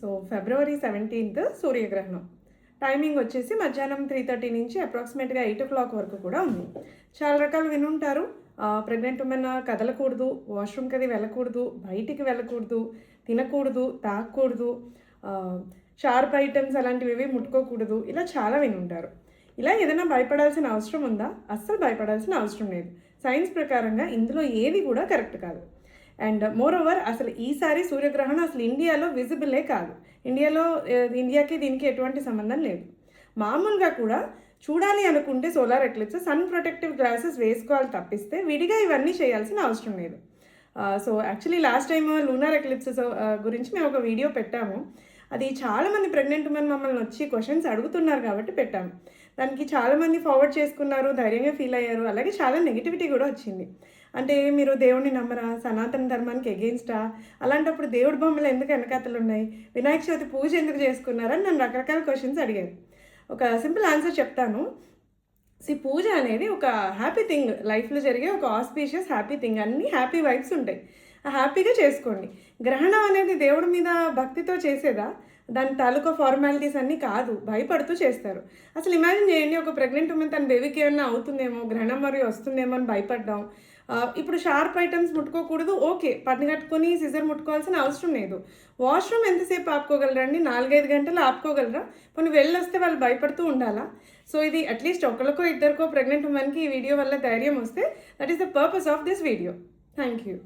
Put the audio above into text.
So February 17th సూర్యగ్రహణం. Timing వచ్చేసి మధ్యాహ్నం 3:30 నుంచి అప్రాక్సిమేట్గా 8 వరకు కూడా ఉంది. చాలా రకాలు వినుంటారు. ప్రెగ్నెంట్ ఉమెన్ కదలకూడదు, వాష్రూమ్కి అది వెళ్ళకూడదు, బయటికి వెళ్ళకూడదు, తినకూడదు, తాగకూడదు, షార్ప్ ఐటమ్స్ అలాంటివి ముట్టుకోకూడదు, ఇలా చాలా వినుంటారు. ఇలా ఏదైనా భయపడాల్సిన అవసరం ఉందా? అస్సలు భయపడాల్సిన అవసరం లేదు. సైన్స్ ప్రకారంగా ఇందులో ఏది కూడా కరెక్ట్ కాదు. అండ్ మోర్ ఓవర్ అసలు ఈసారి సూర్యగ్రహణం అసలు ఇండియాలో విజిబులే కాదు. ఇండియాకి దీనికి ఎటువంటి సంబంధం లేదు. మామూలుగా కూడా చూడాలి అనుకుంటే solar eclipse sun protective glasses వేసుకోవాలి తప్పిస్తే విడిగా ఇవన్నీ చేయాల్సిన అవసరం లేదు. So actually last time lunar eclipses గురించి మేము ఒక వీడియో పెట్టాము. అది చాలామంది ప్రెగ్నెంట్ ఉమెన్ మమ్మల్ని వచ్చి క్వశ్చన్స్ అడుగుతున్నారు కాబట్టి పెట్టాము. దానికి చాలామంది ఫార్వర్డ్ చేసుకున్నారు, ధైర్యంగా ఫీల్ అయ్యారు. అలాగే చాలా నెగిటివిటీ కూడా వచ్చింది. అంటే మీరు దేవుడిని నమ్మరా, సనాతన ధర్మానికి ఎగెయిన్స్టా, అలాంటప్పుడు దేవుడి బొమ్మలు ఎందుకు వెనకాతలు ఉన్నాయి, వినాయక చవితి పూజ ఎందుకు చేసుకున్నారని నన్ను రకరకాల క్వశ్చన్స్ అడిగారు. ఒక సింపుల్ ఆన్సర్ చెప్తాను. పూజ అనేది ఒక హ్యాపీ థింగ్, లైఫ్లో జరిగే ఒక ఆస్పీషియస్ హ్యాపీ థింగ్. అన్నీ హ్యాపీ వైబ్స్ ఉంటాయి, హ్యాపీగా చేసుకోండి. గ్రహణం అనేది దేవుడి మీద భక్తితో చేసేదా? దాని తాలూకా ఫార్మాలిటీస్ అన్నీ కాదు, భయపడుతూ చేస్తారు. అసలు ఇమాజిన్ చేయండి, ఒక ప్రెగ్నెంట్ ఉమెన్ తన బేబీకి ఏమన్నా అవుతుందేమో, గ్రహణం మరియు వస్తుందేమో అని భయపడ్డాం. ఇప్పుడు షార్ప్ ఐటమ్స్ ముట్టుకోకూడదు, ఓకే, పని కట్టుకొని సిజర్ ముట్టుకోవాల్సిన అవసరం లేదు. వాష్రూమ్ ఎంతసేపు ఆపుకోగలరండి? 4-5 గంటలు ఆపుకోగలరా? కొన్ని వెళ్ళొస్తే వాళ్ళు భయపడుతూ ఉండాలా? సో ఇది అట్లీస్ట్ ఒకరికో ఇద్దరికో ప్రెగ్నెంట్ ఉమెన్కి ఈ వీడియో వల్ల ధైర్యం వస్తే that is the purpose of this video. Thank you.